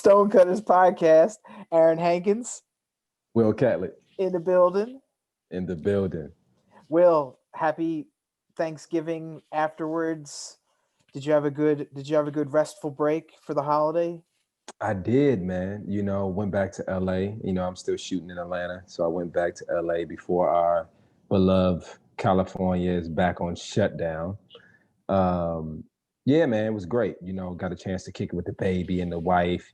Stonecutters Podcast. Aaron Hankins Will Catlett in the building. in the building. Will, happy Thanksgiving afterwards. Did you have a good restful break for the holiday? I did, man. Went back to LA. I'm still shooting in Atlanta. So I went back to LA before our beloved California is back on shutdown. Um, yeah, man, it was great. Got a chance to kick it with the baby and the wife.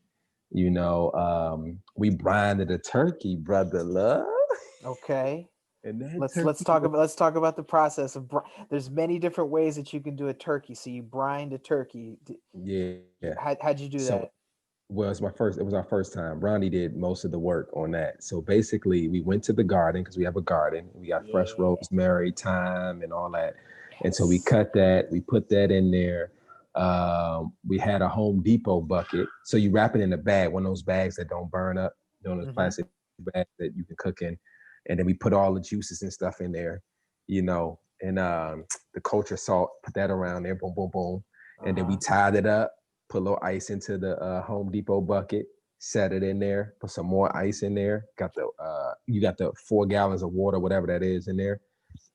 We branded a turkey, brother love. Okay. And that Let's turkey talk was, about let's talk about the process of there's many different ways that you can do a turkey. So you brine a turkey. yeah. How'd you do So that? it was our first time. Ronnie did most of the work on that. So basically we went to the garden because we have a garden. We got fresh Yeah. rosemary, thyme, and all that. And so we Yes. cut that, we put that in there. We had a Home Depot bucket. So you wrap it in a bag, one of those bags that don't burn up, those Mm-hmm. plastic bags that you can cook in. And then we put all the juices and stuff in there, and the kosher salt, put that around there, boom, boom, boom. And then we Uh-huh. tied it up, put a little ice into the Home Depot bucket, set it in there, put some more ice in there. You got the 4 gallons of water, whatever that is, in there,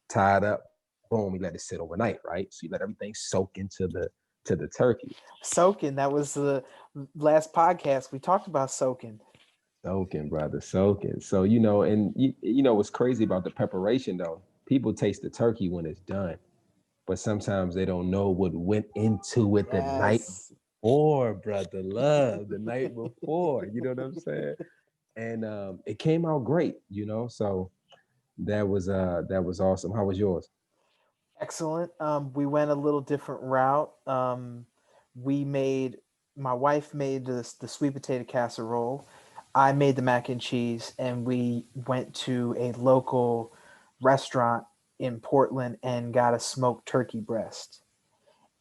tied up. Boom, we let it sit overnight, right? So you let everything soak into the turkey. Soaking. That was the last podcast we talked about soaking. Soaking, brother, soaking. So and what's crazy about the preparation though? People taste the turkey when it's done, but sometimes they don't know what went into it the night Yes. before, brother. Love the night before. You know what I'm saying? And it came out great. So that was awesome. How was yours? Excellent. We went a little different route. We made My wife made the sweet potato casserole. I made the mac and cheese, and we went to a local restaurant in Portland and got a smoked turkey breast.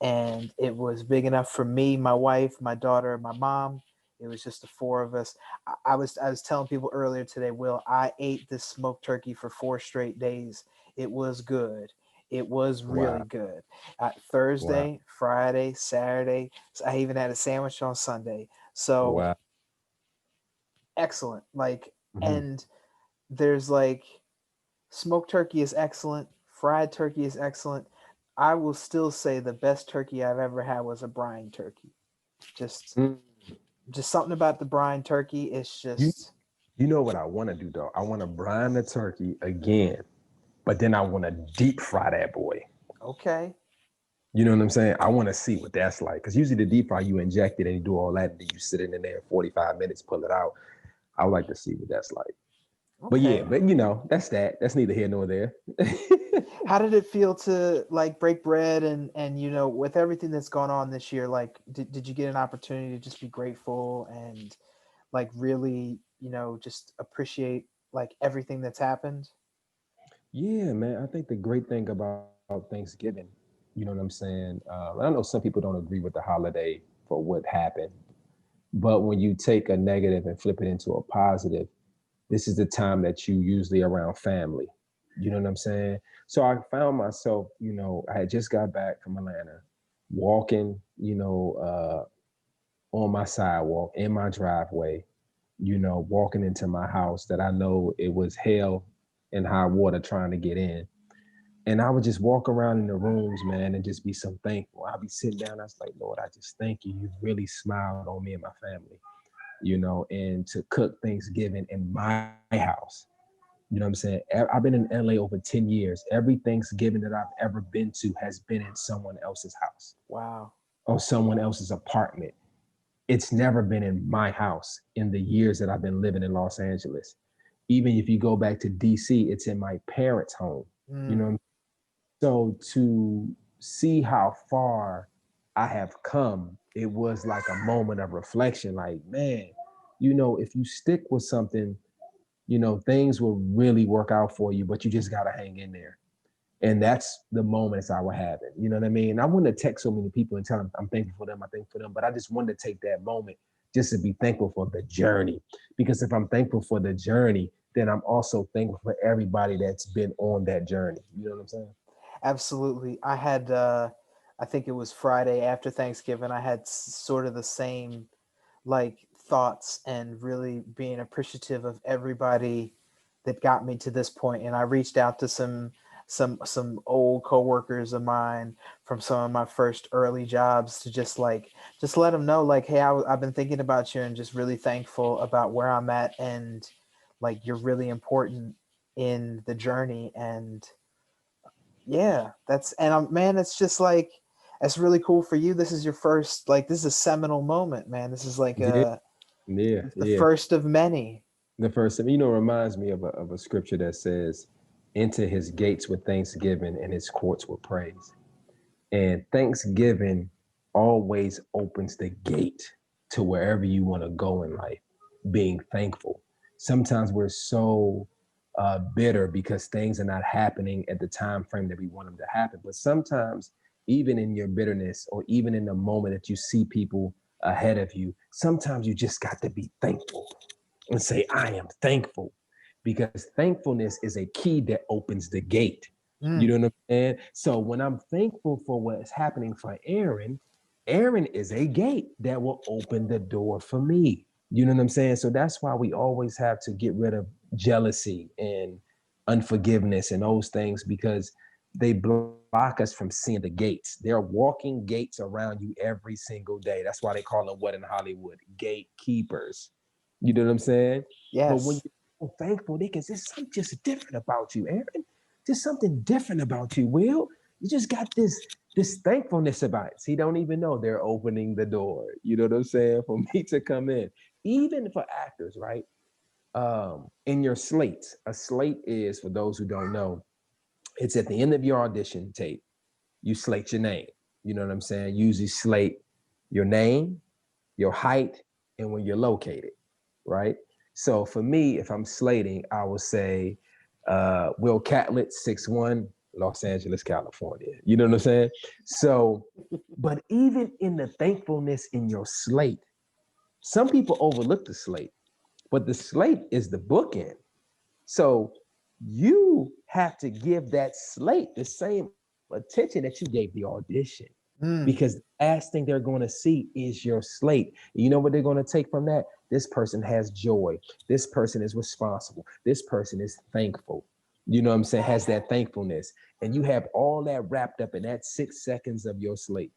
And it was big enough for me, my wife, my daughter, my mom. It was just the four of us. I was telling people earlier today, Will, I ate this smoked turkey for 4 straight days. It was good. It was really Wow, good. wow, Thursday, Friday, Saturday. So I even had a sandwich on Sunday. So wow. excellent. Mhm. And there's like smoked turkey is excellent. Fried turkey is excellent. I will still say the best turkey I've ever had was a brine turkey. Just Mm. just something about the brine turkey. It's You just you know what I want to do though? I want to brine the turkey again, but then I want to deep fry that boy. okay. You know what I'm saying? I want to see what that's like. Because usually the deep fry, you inject it and you do all that, and then you sit in there 45 minutes, pull it out. I would like to see what that's like. But yeah, Okay. that's that. That's neither here nor there. How did it feel to like break bread and with everything that's gone on this year, like did you get an opportunity to just be grateful and like really, just appreciate like everything that's happened? Yeah, man. I think the great thing about Thanksgiving, you know what I'm saying? I know some people don't agree with the holiday for what happened, but when you take a negative and flip it into a positive, this is the time that you usually around family. You know what I'm saying? So I found myself, I had just got back from Atlanta, walking, on my sidewalk in my driveway, walking into my house that I know it was hell and high water trying to get in. And I would just walk around in the rooms, man, and just be so thankful. I'd be sitting down, I was like, Lord, I just thank you. You really smiled on me and my family, and to cook Thanksgiving in my house. You know what I'm saying? I've been in LA over 10 years. Every Thanksgiving that I've ever been to has been in someone else's house Wow. or someone else's apartment. It's never been in my house in the years that I've been living in Los Angeles. Even if you go back to DC, it's in my parents' home. You Mm. know, so to see how far I have come, it was like a moment of reflection. Like, man, if you stick with something, things will really work out for you, but you just gotta hang in there. And that's the moments I was having. You know what I mean? I wouldn't text so many people and tell them I'm thankful for them, I thank for them, but I just wanted to take that moment just to be thankful for the journey. Because if I'm thankful for the journey, then I'm also thankful for everybody that's been on that journey. You know what I'm saying? Absolutely. I think it was Friday after Thanksgiving. I had sort of the same like thoughts and really being appreciative of everybody that got me to this point. And I reached out to some old coworkers of mine from some of my first early jobs to just let them know like, hey, I've been thinking about you and just really thankful about where I'm at, and like you're really important in the journey. And yeah, that's and man, it's just like it's really cool for you. This is your first, like, this is a seminal moment, man. This is like Yeah, yeah, the yeah. first of many. The first, reminds me of a scripture that says, "Enter his gates with thanksgiving and his courts with praise." And Thanksgiving always opens the gate to wherever you want to go in life, being thankful. Sometimes we're so bitter because things are not happening at the time frame that we want them to happen. But sometimes, even in your bitterness, or even in the moment that you see people ahead of you, sometimes you just got to be thankful and say, I am thankful, because thankfulness is a key that opens the gate. You Mm, know what I'm saying? So when I'm thankful for what's happening for Aaron, Aaron is a gate that will open the door for me. You know what I'm saying? So that's why we always have to get rid of jealousy and unforgiveness and those things, because they block us from seeing the gates. They're walking gates around you every single day. That's why they call them, what, in Hollywood, gatekeepers. You know what I'm saying? But when yes. you're thankful, they can say something just different about you, Aaron. Just something different about you, Will. You just got this thankfulness about it. He don't even know they're opening the door. You know what I'm saying? For me to come in, even for actors, right? In your slates, a slate is, for those who don't know, it's at the end of your audition tape. You slate your name. You know what I'm saying? Usually slate your name, your height, and when you're located, right? So for me, if I'm slating, I will say Will Catlett, 6'1", Los Angeles, California. You know what I'm saying? So, but even in the thankfulness in your slate, some people overlook the slate, but the slate is the bookend. So you have to give that slate the same attention that you gave the audition, because Mm, the last thing they're going to see is your slate. You know what they're going to take from that? This person has joy. This person is responsible. This person is thankful. You know what I'm saying? Has that thankfulness. And you have all that wrapped up in that 6 seconds of your slate.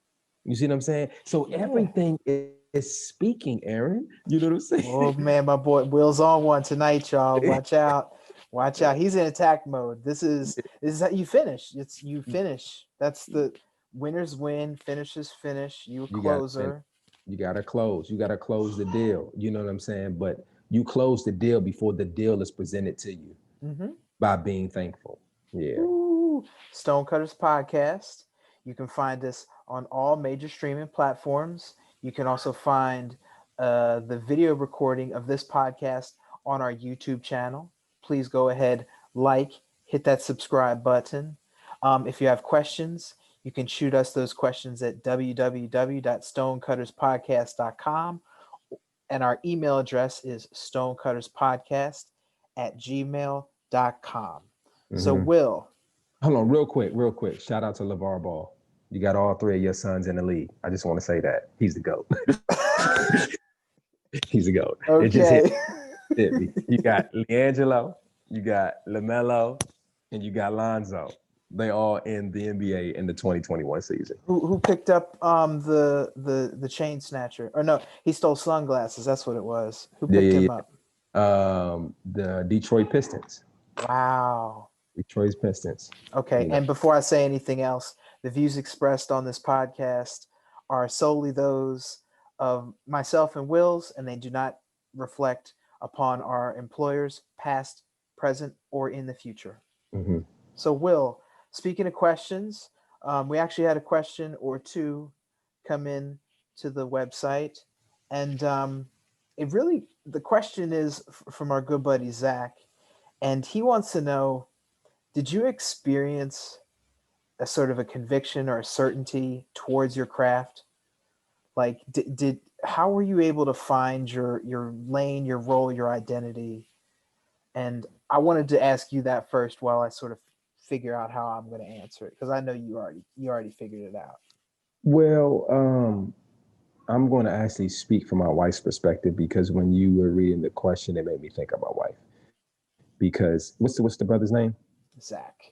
You see what I'm saying? So yeah. everything is speaking, Aaron. You know what I'm saying? Oh man, my boy Will's on one tonight, y'all. Watch out. Watch out. He's in attack mode. This is how you finish. It's you finish. That's the winners win, finishers finish. You a You got to finish. closer. You got to close. You got to close the deal. You know what I'm saying? But you close the deal before the deal is presented to you Mm-hmm. by being thankful. Yeah. Ooh, Stonecutters Podcast. You can find us on all major streaming platforms. You can also find the video recording of this podcast on our YouTube channel. Please go ahead, like, hit that subscribe button. If you have questions, you can shoot us those questions at www.stonecutterspodcast.com. And our email address is stonecutterspodcast@gmail.com. So, Mm-hmm. Will, Hold on, real quick. Shout out to LeVar Ball. You got all three of your sons in the league. I just want to say that he's the GOAT. He's the GOAT. It just okay. hit me. You got LiAngelo, you got LaMelo, and you got Lonzo. They all in the NBA in the 2021 season. Who picked up the chain snatcher? Or no, he stole sunglasses. That's what it was. Who Yeah, picked yeah, him up? the Detroit Pistons. Wow. Detroit Pistons. Okay. You know. And before I say anything else, the views expressed on this podcast are solely those of myself and Will's, and they do not reflect upon our employers, past, present, or in the future. Mm-hmm. So, Will, speaking of questions, we actually had a question or two come in to the website, and it really the question is from our good buddy Zach, and he wants to know: did you experience a sort of a conviction or a certainty towards your craft? Like, did how were you able to find your lane, your role, your identity? And I wanted to ask you that first while I sort of figure out how I'm going to answer it, because I know you already figured it out. Well, I'm going to actually speak from my wife's perspective because when you were reading the question, it made me think of my wife. Because what's the brother's name? Zach.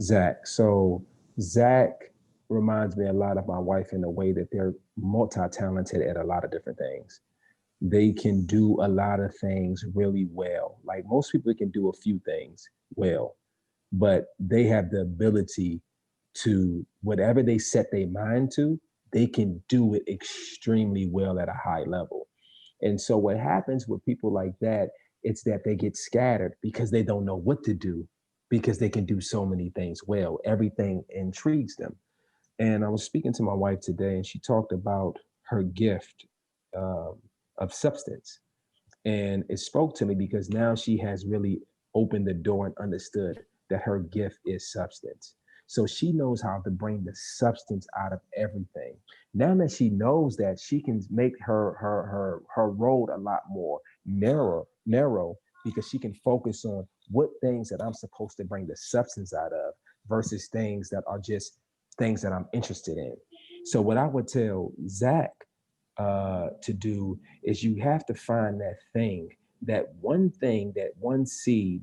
Zach. So Zach reminds me a lot of my wife in a way that they're multi-talented at a lot of different things. They can do a lot of things really well. Like most people can do a few things well, but they have the ability to whatever they set their mind to, they can do it extremely well at a high level. And so what happens with people like that, it's that they get scattered because they don't know what to do because they can do so many things well. Everything intrigues them. And I was speaking to my wife today and she talked about her gift of substance. And it spoke to me because now she has really opened the door and understood that her gift is substance. So she knows how to bring the substance out of everything. Now that she knows that, she can make her road a lot more narrow because she can focus on what things that I'm supposed to bring the substance out of versus things that are just things that I'm interested in. So what I would tell Zach to do is you have to find that one seed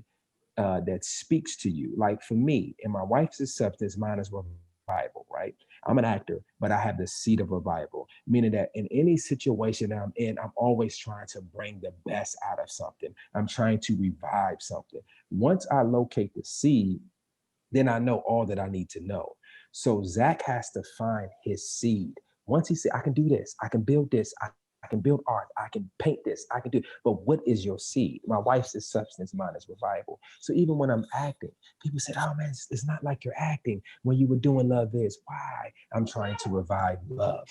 that speaks to you. Like for me, and my wife's is substance, mine is revival, right? I'm an actor, but I have the seed of revival, meaning that in any situation I'm in, I'm always trying to bring the best out of something. I'm trying to revive something. Once I locate the seed, then I know all that I need to know. So Zach has to find his seed. Once he said, I can do this, I can build this, I can build art, I can paint this, I can do, but what is your seed? My wife's is substance, mine is revival. So even when I'm acting, people said, oh man, it's not like you're acting when you were doing Love Is. Why? I'm trying to revive love.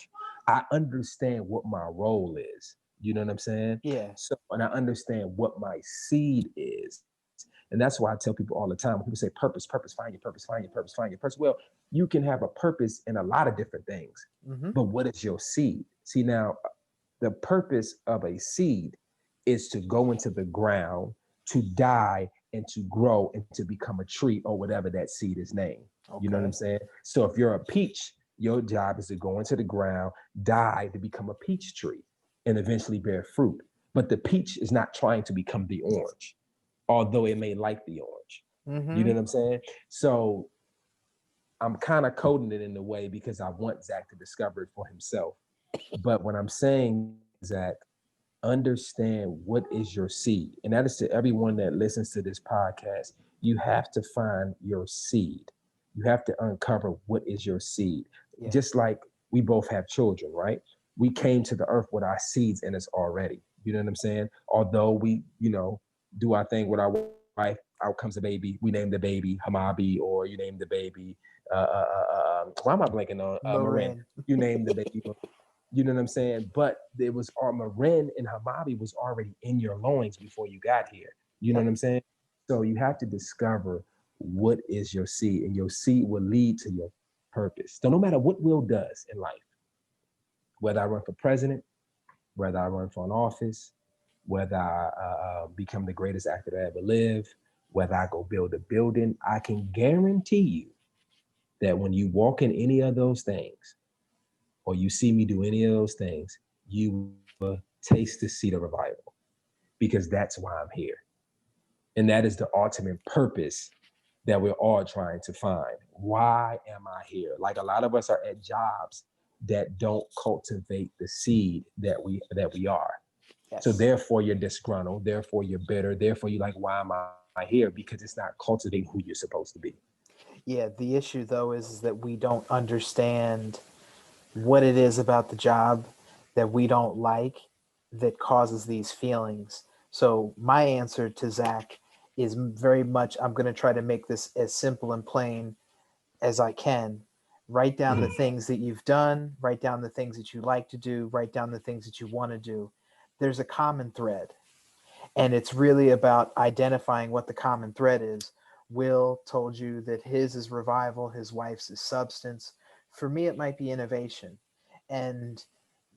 I understand what my role is. You know what I'm saying? Yeah. So, and I understand what my seed is. And that's why I tell people all the time, when people say purpose, purpose, find your purpose, find your purpose, find your purpose. Well, you can have a purpose in a lot of different things, Mm-hmm. but what is your seed? See, now the purpose of a seed is to go into the ground, to die, and to grow and to become a tree or whatever that seed is named. You know what I'm Okay. saying? So if you're a peach, your job is to go into the ground, die to become a peach tree, and eventually bear fruit. But the peach is not trying to become the orange, although it may like the orange. You Mm-hmm. know what I'm saying? So I'm kind of coding it in a way because I want Zach to discover it for himself. But what I'm saying, Zach, understand what is your seed. And that is to everyone that listens to this podcast. You have to find your seed. You have to uncover what is your seed. Yeah. Just like we both have children, right? We came to the earth with our seeds in us already. You know what I'm saying? Although we, do our thing with our wife, out comes a baby. We name the baby Hamabi, or you name the baby. Why am I blanking on Marin? Marin. You name the baby. You know what I'm saying? But there was Marin and Hamabi was already in your loins before you got here. You know what Yep. I'm saying? So you have to discover what is your seed, and your seed will lead to your purpose. So no matter what Will does in life, whether I run for president, whether I run for an office, whether I become the greatest actor that ever lived, whether I go build a building, I can guarantee you that when you walk in any of those things, or you see me do any of those things, you will taste the seed of revival because that's why I'm here. And that is the ultimate purpose that we're all trying to find. Why am I here? Like a lot of us are at jobs that don't cultivate the seed that we are. So Yes. therefore you're disgruntled, therefore you're bitter, therefore you're like, why am I here? Because it's not cultivating who you're supposed to be. Yeah. The issue though is that we don't understand what it is about the job that we don't like that causes these feelings. So my answer to Zach is very much I'm going to try to make this as simple and plain as I can. Write down the Mhm. things that you've done, write down the things that you like to do, write down the things that you want to do. There's a common thread, and it's really about identifying what the common thread is. Will told you that his is revival, his wife's is substance. For me, it might be innovation. And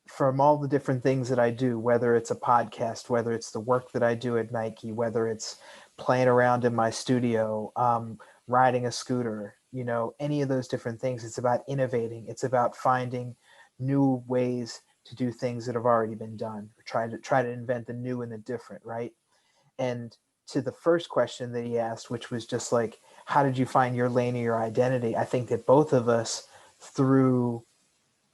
from all the different things that I do, whether it's a podcast, whether it's the work that I do at Nike, whether it's playing around in my studio, riding a scooter, any of those different things, it's about innovating. It's about finding new ways to do things that have already been done, or try to invent the new and the different, right? And to the first question that he asked, which was just like, how did you find your lane or your identity? I think that both of us, through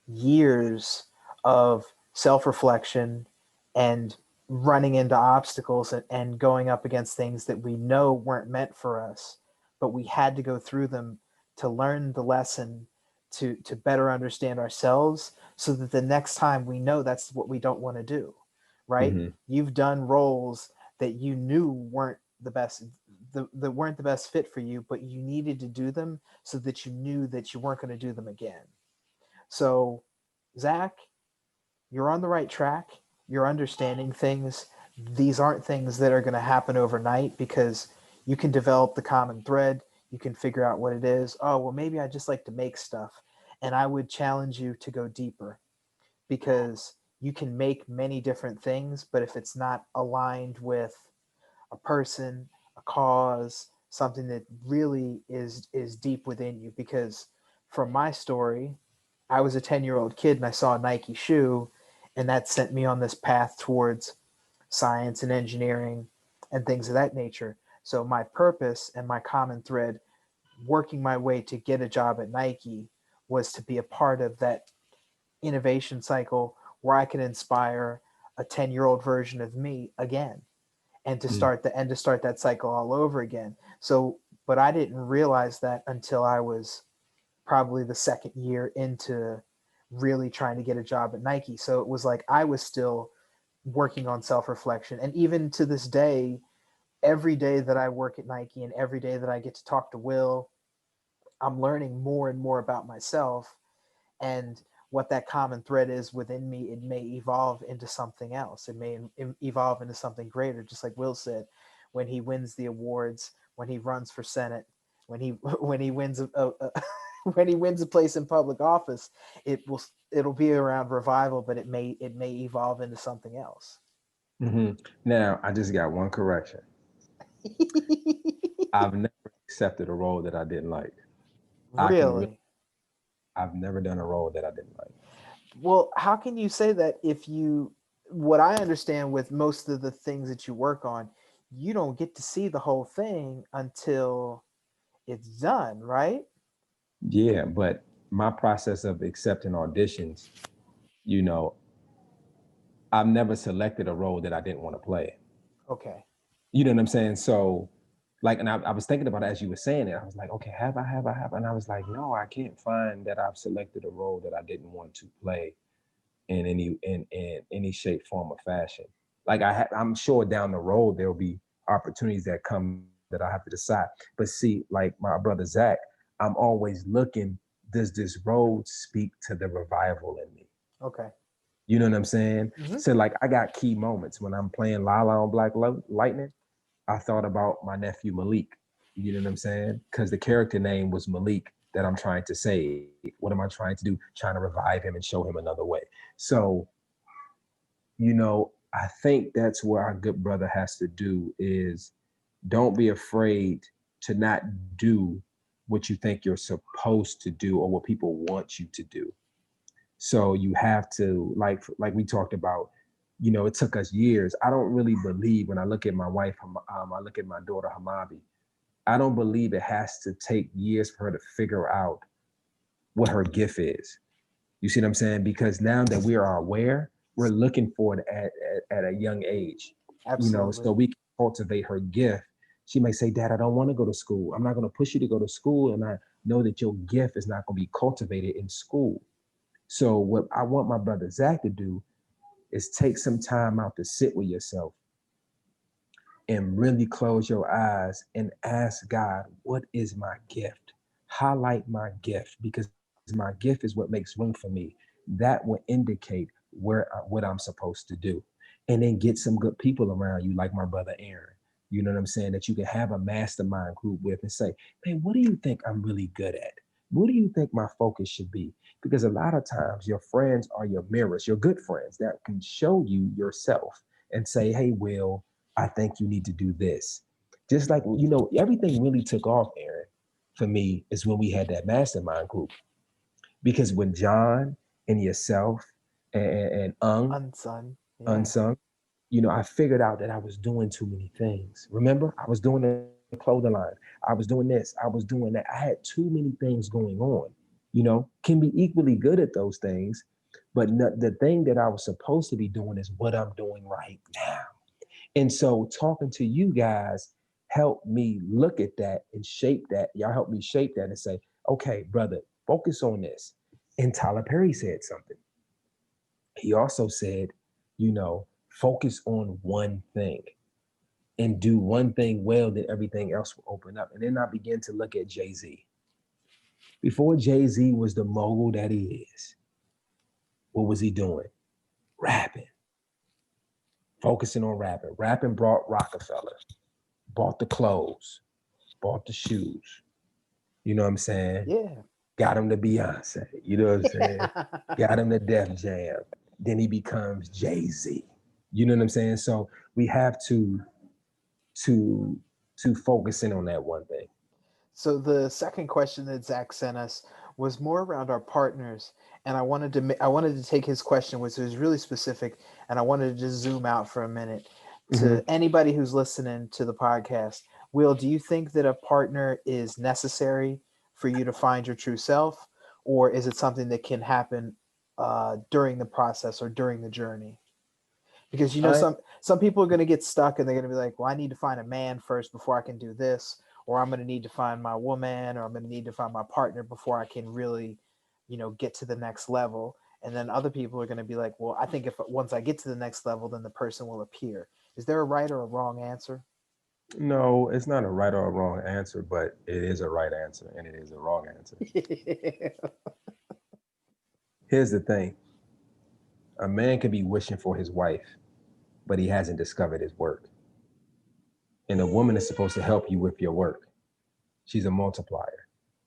years of self reflection and running into obstacles and going up against things that we know weren't meant for us, but we had to go through them to learn the lesson, to better understand ourselves, so that the next time we know that's what we don't want to do, right? Mm-hmm. You've done roles that you knew weren't the best, that weren't the best fit for you, but you needed to do them so that you knew that you weren't going to do them again. So, Zach, you're on the right track. You're understanding things. These aren't things that are going to happen overnight, because you can develop the common thread. You can figure out what it is. Oh, well, maybe I just like to make stuff. And I would challenge you to go deeper, because you can make many different things, but if it's not aligned with a person, a cause, something that really is deep within you. Because from my story, I was a 10-year-old kid and I saw a Nike shoe, and that sent me on this path towards science and engineering and things of that nature. So my purpose and my common thread, working my way to get a job at Nike, was to be a part of that innovation cycle where I can inspire a 10-year-old version of me again, and to start that cycle all over again. So, but I didn't realize that until I was probably the second year into really trying to get a job at Nike. So it was like I was still working on self-reflection, and even to this day, every day that I work at Nike and every day that I get to talk to Will, I'm learning more and more about myself and what that common thread is within me. It may evolve into something else. It may evolve into something greater, just like Will said, when he wins the awards, when he runs for Senate, when he when he wins when he wins a place in public office, it'll be around revival, but it may evolve into something else. Mm-hmm. Now, I just got one correction. I've never accepted a role that I didn't like. I can really, Really? I've never done a role that I didn't like. Well, how can you say that if you, what I understand with most of the things that you work on, you don't get to see the whole thing until it's done, right? Yeah, but my process of accepting auditions, you know, I've never selected a role that I didn't want to play. Okay. You know what I'm saying? So, like, and I was thinking about it as you were saying it. I was like, okay, have I? And I was like, no, I can't find that I've selected a role that I didn't want to play in any shape, form, or fashion. Like I'm sure down the road there'll be opportunities that come that I have to decide. But see, like my brother Zach, I'm always looking. Does this role speak to the revival in me? Okay. You know what I'm saying? Hmm. So like I got key moments when I'm playing Lala on Lightning. I thought about my nephew Malik. You know what I'm saying? Because the character name was Malik that I'm trying to save. What am I trying to do? Trying to revive him and show him another way. So, I think that's where our good brother has to do is don't be afraid to not do what you think you're supposed to do or what people want you to do. So you have to like we talked about, it took us years. I don't really believe when I look at my wife, I look at my daughter Hamabi. I don't believe it has to take years for her to figure out what her gift is. You see what I'm saying? Because now that we are aware, we're looking for it at a young age, Absolutely. so we can cultivate her gift. She may say, Dad, I don't want to go to school. I'm not going to push you to go to school. And I know that your gift is not going to be cultivated in school. So, what I want my brother Zach to do is take some time out to sit with yourself and really close your eyes and ask God, what is my gift? Highlight my gift because my gift is what makes room for me. That will indicate what I'm supposed to do. And then get some good people around you, like my brother Aaron. You know what I'm saying? That you can have a mastermind group with and say, man, what do you think I'm really good at? What do you think my focus should be? Because a lot of times your friends are your mirrors, your good friends that can show you yourself and say, hey, Will, I think you need to do this. Just like, everything really took off, Aaron, for me is when we had that mastermind group. Because when John and yourself and Unsung. Yeah. unsung. I figured out that I was doing too many things. Remember, I was doing the clothing line. I was doing this. I was doing that. I had too many things going on. Can be equally good at those things, but the thing that I was supposed to be doing is what I'm doing right now. And so talking to you guys helped me look at that and shape that. Y'all helped me shape that and say, okay, brother, focus on this. And Tyler Perry said something. He also said, focus on one thing and do one thing well, then everything else will open up. And then I began to look at Jay-Z. Before Jay-Z was the mogul that he is, what was he doing? Rapping, focusing on rapping. Rapping brought Rockefeller, bought the clothes, bought the shoes. You know what I'm saying? Yeah. Got him to Beyonce. You know what I'm saying? Got him to Def Jam. Then he becomes Jay-Z. You know what I'm saying? So we have to focus in on that one thing. So the second question that Zach sent us was more around our partners, and I wanted to take his question, which was really specific, and I wanted to just zoom out for a minute to Mm-hmm. anybody who's listening to the podcast. Will, do you think that a partner is necessary for you to find your true self, or is it something that can happen during the process or during the journey? Because I some people are going to get stuck and they're going to be like, well, I need to find a man first before I can do this, or I'm going to need to find my woman, or I'm going to need to find my partner before I can really get to the next level. And then other people are going to be like, well, I think if once I get to the next level, then the person will appear. Is there a right or a wrong answer? No, it's not a right or a wrong answer, but it is a right answer and it is a wrong answer. Here's the thing. A man can be wishing for his wife, but he hasn't discovered his work. And a woman is supposed to help you with your work. She's a multiplier.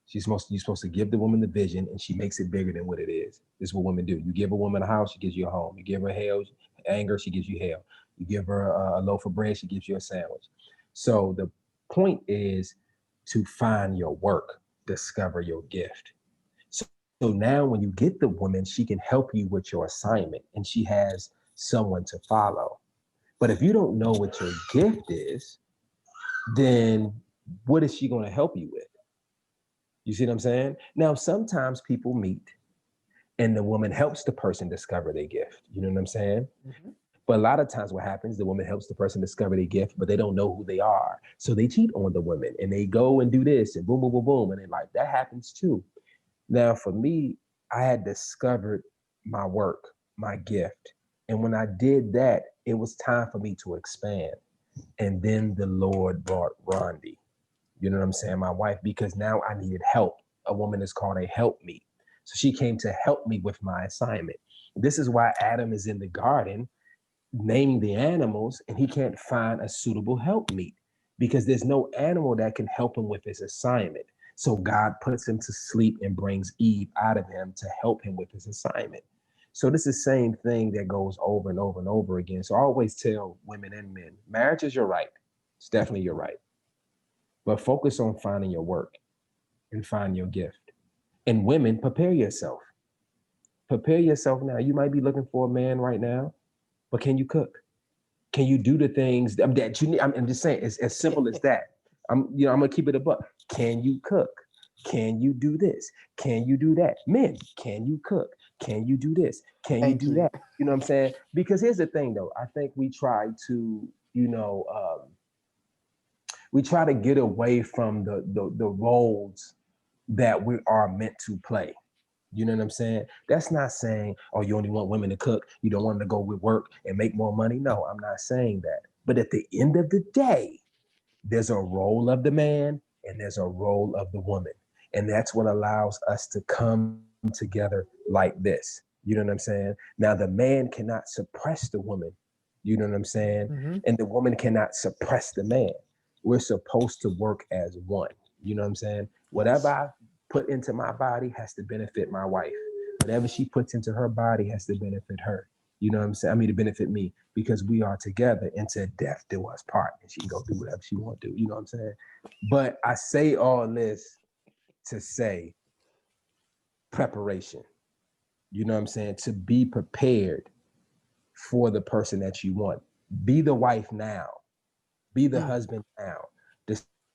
You're supposed to give the woman the vision and she makes it bigger than what it is. This is what women do. You give a woman a house, she gives you a home. You give her anger, she gives you hell. You give her a loaf of bread, she gives you a sandwich. So the point is to find your work, discover your gift. So now when you get the woman, she can help you with your assignment and she has someone to follow. But if you don't know what your gift is, then what is she going to help you with? You see what I'm saying? Now, sometimes people meet and the woman helps the person discover their gift. You know what I'm saying? Mhm. But a lot of times what happens, the woman helps the person discover their gift, but they don't know who they are. So they cheat on the women and they go and do this and boom, boom, boom, boom. And then like that happens too. Now, for me, I had discovered my work, my gift. And when I did that, it was time for me to expand. And then the Lord brought Rondi. You know what I'm saying? My wife, because now I needed help. A woman is called a helpmeet. So she came to help me with my assignment. This is why Adam is in the garden naming the animals and he can't find a suitable helpmeet because there's no animal that can help him with his assignment. So God puts him to sleep and brings Eve out of him to help him with his assignment. So this is the same thing that goes over and over and over again. So I always tell women and men, marriage is your right. It's definitely your right. But focus on finding your work and find your gift. And women, prepare yourself. Prepare yourself now. You might be looking for a man right now, but can you cook? Can you do the things that you need? I'm just saying, it's as simple as that. I'm gonna keep it a buck. Can you cook? Can you do this? Can you do that? Men, can you cook? Can you do this? Can you Thank do you. that? You know what I'm saying? Because here's the thing, though. I think we try to, we try to get away from the roles that we are meant to play. You know what I'm saying? That's not saying, oh, you only want women to cook. You don't want them to go with work and make more money. No, I'm not saying that. But at the end of the day, there's a role of the man and there's a role of the woman. And that's what allows us to come together like this. You know what I'm saying? Now, the man cannot suppress the woman. You know what I'm saying? Hmm. And the woman cannot suppress the man. We're supposed to work as one. You know what I'm saying? Whatever Yes. I put into my body has to benefit my wife. Whatever she puts into her body has to benefit her. You know what I'm saying? I mean, to benefit me because we are together until death do us part. And she can go do whatever she want to do. You know what I'm saying? But I say all this to say preparation. You know what I'm saying? To be prepared for the person that you want. Be the wife now. Be the Mm. husband now.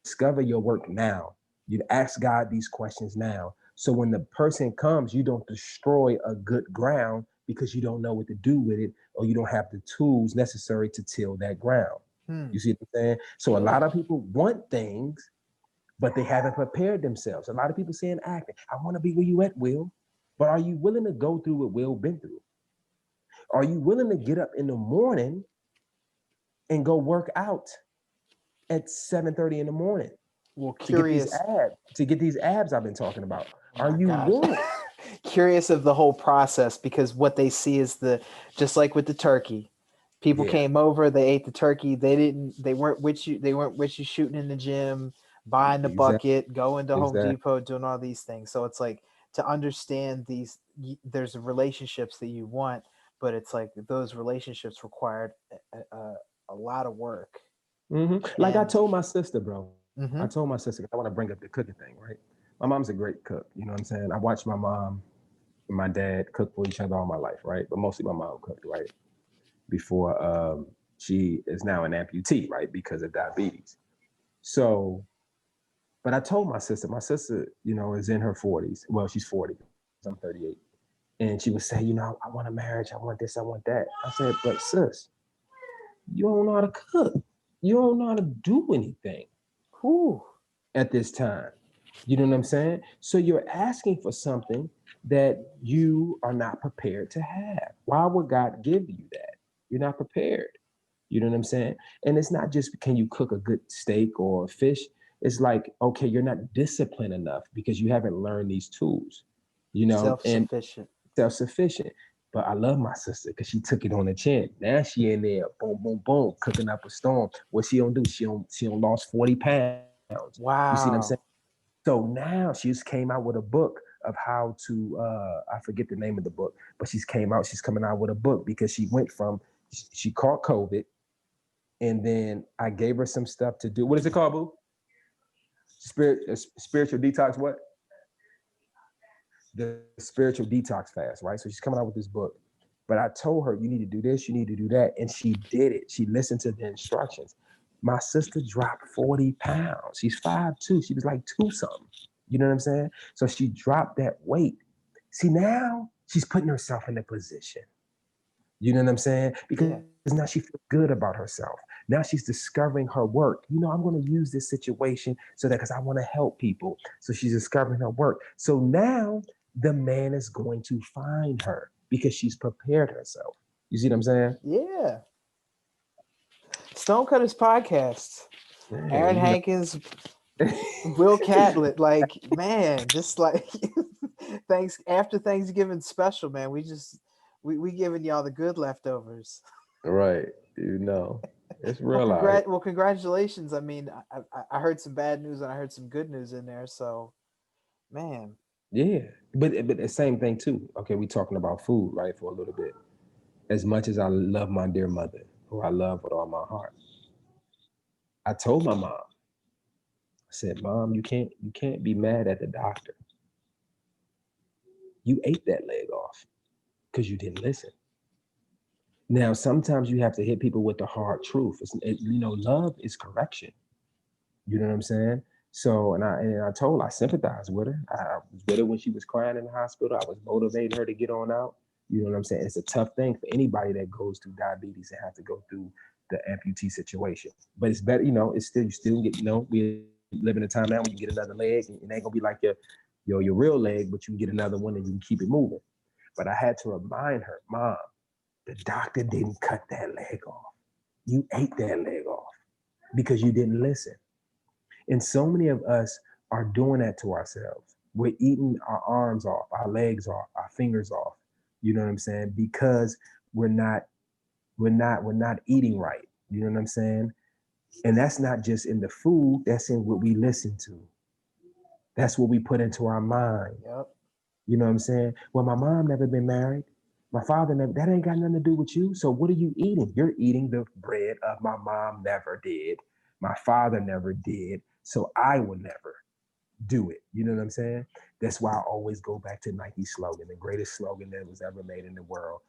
Discover your work now. You ask God these questions now. So when the person comes, you don't destroy a good ground because you don't know what to do with it or you don't have the tools necessary to till that ground. Hmm. You see what I'm saying? So a Yeah. lot of people want things, but they haven't prepared themselves. A lot of people saying acting, I want to be where you at, Will. But are you willing to go through what Will been through? Are you willing to get up in the morning and go work out at 7:30 in the morning Well, to get these curious. abs, to get these abs I've been talking about? Oh Are my you gosh. willing? Curious of the whole process because what they see is just like with the turkey. People Yeah, came over, they ate the turkey. They weren't with you. They weren't with you shooting in the gym, buying the exactly, bucket, going to Home exactly. Depot, doing all these things. So it's like to understand there's relationships that you want, but it's like those relationships required a lot of work. Like I And told my sister, bro. I told mm-hmm, my sister, 'cause I want to bring up the cooking thing, right? My mom's a great cook. You know what I'm saying? I watched my mom and my dad cook for each other all my life, right? But mostly my mom cooked, right? Before she is now an amputee, right? Because of diabetes. So, but I told my sister, you know, is in her 40s. Well, she's 40 because I'm 38. And she would say, you know, I want a marriage. I want this. I want that. I said, but sis, you don't know how to cook. You don't know how to do anything whew, at this time. You know what I'm saying? So you're asking for something that you are not prepared to have. Why would God give you that? You're not prepared. You know what I'm saying? And it's not just can you cook a good steak or fish. It's like, okay, you're not disciplined enough because you haven't learned these tools, you know, self and sufficient. self-sufficient. But I love my sister because she took it on the chin. Now she in there, boom, boom, boom, cooking up a storm. What she don't do? She don't lost 40 pounds. You see what I'm saying? Wow. So now she just came out with a book of how to I forget the name of the book, but she's coming out with a book because she went from she caught COVID and then I gave her some stuff to do. What is it called, boo? Spiritual detox, what? The spiritual detox fast, right? So she's coming out with this book. But I told her, you need to do this, you need to do that. And she did it. She listened to the instructions. My sister dropped 40 pounds. She's 5'2". She was like two something. You know what I'm saying? So she dropped that weight. See, now she's putting herself in a position. You know what I'm saying? Because Yeah. now she feels good about herself. Now she's discovering her work. You know, I'm going to use this situation so that because I want to help people. So she's discovering her work. So now the man is going to find her because she's prepared herself. You see what I'm saying? Yeah. Stonecutters Podcast. Yeah, Aaron you Hankins, know. Will Catlett, like man, just like thanks after Thanksgiving special, man. We giving y'all the good leftovers. Right. You know, it's Well, real out here. congratulations. I mean, I heard some bad news and I heard some good news in there. So, man, Yeah. But the same thing too. Okay, we talking about food, right, for a little bit. As much as I love my dear mother, who I love with all my heart, I told my mom, I said, Mom, you can't be mad at the doctor. You ate that leg off because you didn't listen. Now, sometimes you have to hit people with the hard truth. Love is correction. You know what I'm saying? So, and I told her, I sympathized with her. I was with her when she was crying in the hospital. I was motivating her to get on out. You know what I'm saying? It's a tough thing for anybody that goes through diabetes and have to go through the amputee situation. But it's better, it's still you still get, we live in a time now when you get another leg and it ain't gonna be like your real leg, but you can get another one and you can keep it moving. But I had to remind her, Mom, the doctor didn't cut that leg off. You ate that leg off because you didn't listen. And so many of us are doing that to ourselves. We're eating our arms off, our legs off, our fingers off. You know what I'm saying? Because we're not we're not eating right. You know what I'm saying? And that's not just in the food, that's in what we listen to. That's what we put into our mind. yep. You know what I'm saying? Well, my mom never been married. My father never, that ain't got nothing to do with you. So what are you eating? You're eating the bread of my mom never did. My father never did. So I will never do it. You know what I'm saying? That's why I always go back to Nike's slogan, the greatest slogan that was ever made in the world.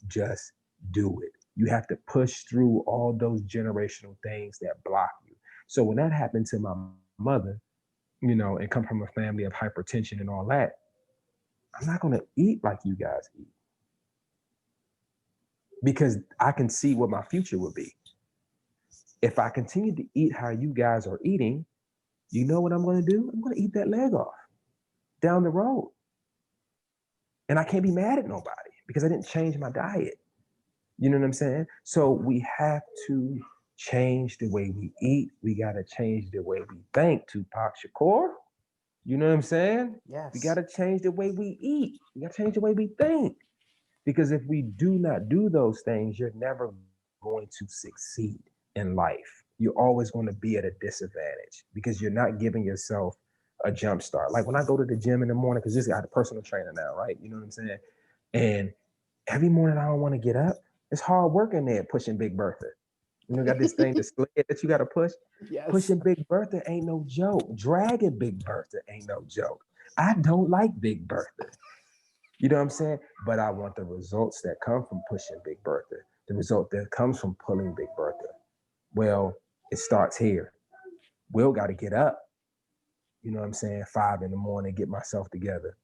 Just do it. You have to push through all those generational things that block you. So when that happened to my mother, and come from a family of hypertension and all that, I'm not going to eat like you guys eat because I can see what my future would be. If I continue to eat how you guys are eating, you know what I'm going to do? I'm going to eat that leg off down the road. And I can't be mad at nobody because I didn't change my diet. You know what I'm saying? So we have to change the way we eat. We got to change the way we think, Tupac Shakur. You know what I'm saying? We got Yes. to change the way we eat. We got to change the way we think. Because if we do not do those things, you're never going to succeed in life. You're always going to be at a disadvantage because you're not giving yourself a jump start. Like when I go to the gym in the morning, because this guy, a personal trainer now, right? You know what I'm saying? And every morning I don't want to get up. It's hard work in there pushing Big Bertha. Got this thing, the sled that you got to push. Yes. Pushing Big Bertha ain't no joke. Dragging Big Bertha ain't no joke. I don't like Big Bertha. You know what I'm saying? But I want the results that come from pushing Big Bertha, the result that comes from pulling Big Bertha. Well, it starts here. Will got to get up, you know what I'm saying, 5 in the morning, get myself together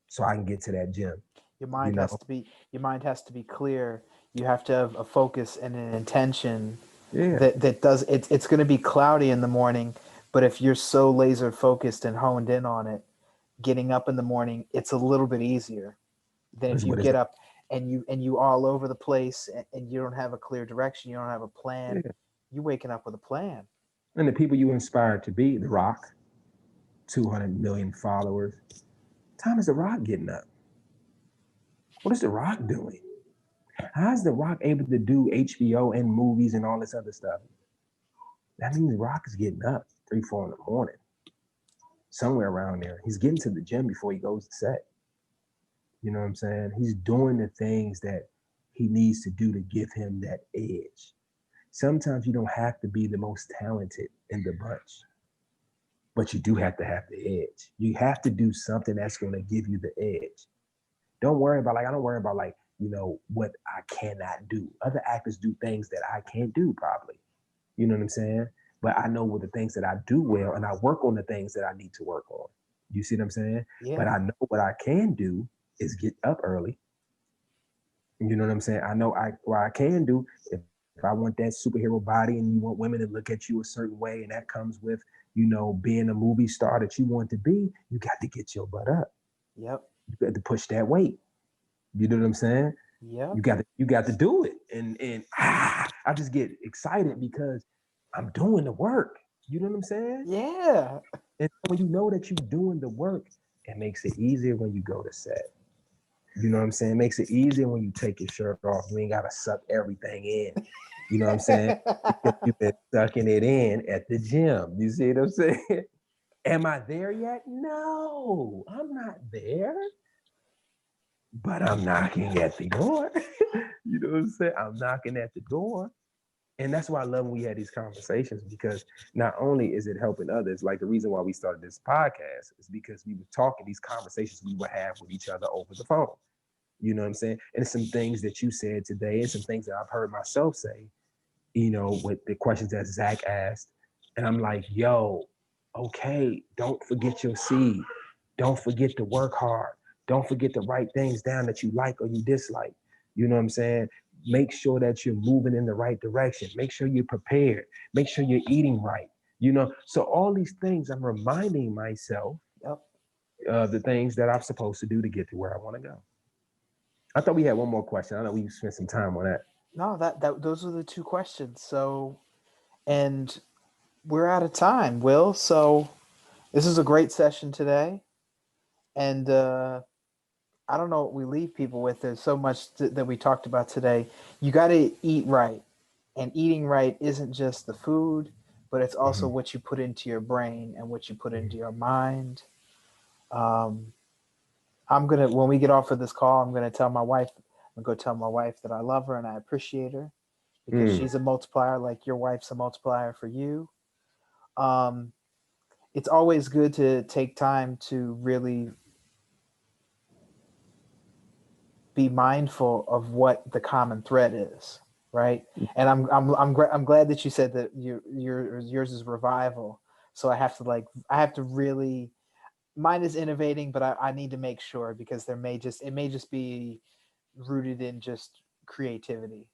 so I can get to that gym, Your you mind know? has to be your mind has to be clear. You have to have a focus and an intention Yeah. that does it's going to be cloudy in the morning, but if you're so laser focused and honed in on it, getting up in the morning, it's a little bit easier than if Is you what is get it? up and you all over the place and you don't have a clear direction, you don't have a plan. Yeah. You waking up with a plan. And the people you inspired to be, The Rock, 200 million followers. Time is The Rock getting up? What is The Rock doing? How is The Rock able to do HBO and movies and all this other stuff? That means The Rock is getting up 3, 4 in the morning, somewhere around there. He's getting to the gym before he goes to set. You know what I'm saying? He's doing the things that he needs to do to give him that edge. Sometimes you don't have to be the most talented in the bunch, but you do have to have the edge. You have to do something that's going to give you the edge. Don't worry about I don't worry about what I cannot do. Other actors do things that I can't do probably. You know what I'm saying? But I know what the things that I do well and I work on the things that I need to work on. You see what I'm saying? But Yeah. I know what I can do is get up early. You know what I'm saying? I know what I can do if I want that superhero body and you want women to look at you a certain way and that comes with, being a movie star that you want to be, you got to get your butt up. Yep. You got to push that weight. You know what I'm saying? Yep. You got to do it. And I just get excited because I'm doing the work. You know what I'm saying? Yeah. And when you know that you're doing the work, it makes it easier when you go to set. You know what I'm saying? It makes it easier when you take your shirt off. You ain't gotta suck everything in. You know what I'm saying? Because you've been sucking it in at the gym. You see what I'm saying? Am I there yet? No, I'm not there. But I'm knocking at the door. You know what I'm saying? I'm knocking at the door. And that's why I love when we had these conversations because not only is it helping others, like the reason why we started this podcast is because we were talking these conversations we would have with each other over the phone. You know what I'm saying? And some things that you said today and some things that I've heard myself say, with the questions that Zach asked. And I'm like, yo, okay, don't forget your seed. Don't forget to work hard. Don't forget to write things down that you like or you dislike. You know what I'm saying? Make sure that you're moving in the right direction. Make sure you're prepared. Make sure you're eating right. So all these things I'm reminding myself Yep. of the things that I'm supposed to do to get to where I want to go. I thought we had one more question. I know we spent some time on that. No, that those are the two questions. So, and we're out of time, Will. So this is a great session today, and I don't know what we leave people with. There's so much that we talked about today. You got to eat right, and eating right isn't just the food, but it's also Mm-hmm. what you put into your brain and what you put into your mind. Um, I'm gonna when we get off of this call, I'm gonna tell my wife. I'm gonna go tell my wife that I love her and I appreciate her because Mm. she's a multiplier, like your wife's a multiplier for you. Um, it's always good to take time to really be mindful of what the common thread is, right? And I'm glad that you said that yours is revival. So I have to really, mine is innovating, but I need to make sure, because it may just be rooted in just creativity.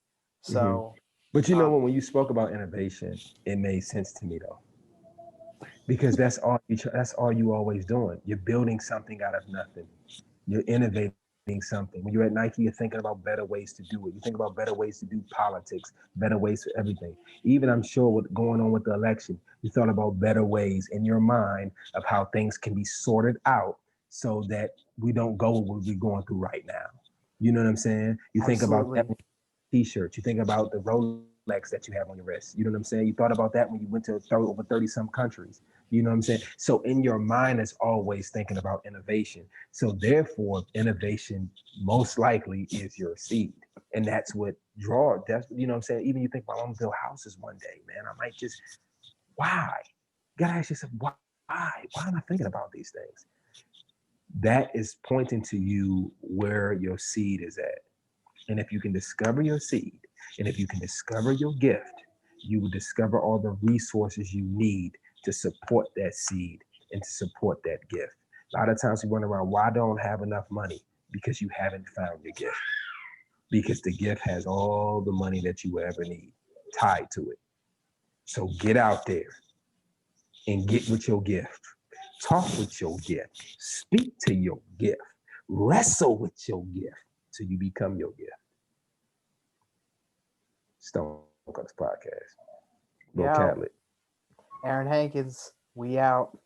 Hmm. So But you know um, what? When you spoke about innovation, it made sense to me though, because that's all you always doing. You're building something out of nothing. You're innovating something. When you're at Nike, you're thinking about better ways to do it. You think about better ways to do politics, better ways for everything. Even I'm sure what going on with the election, you thought about better ways in your mind of how things can be sorted out so that we don't go what we're going through right now. You know what I'm saying? You think about that absolutely, t-shirts. You think about the Rolex that you have on your wrist. You know what I'm saying? You thought about that when you went to over 30 some countries. You know what I'm saying? So in your mind is always thinking about innovation. So therefore, innovation most likely is your seed. And that's what that's, you know what I'm saying? Even you think, well, I'm gonna build houses one day, man. I might just, why? You gotta ask yourself, why? Why am I thinking about these things? That is pointing to you where your seed is at. And if you can discover your seed, and if you can discover your gift, you will discover all the resources you need to support that seed and to support that gift. A lot of times we run around, why don't I have enough money? Because you haven't found your gift. Because the gift has all the money that you will ever need tied to it. So get out there and get with your gift. Talk with your gift. Speak to your gift. Wrestle with your gift till you become your gift. Stonecutters Podcast. Bro yeah. Catlett. Aaron Hankins, we out.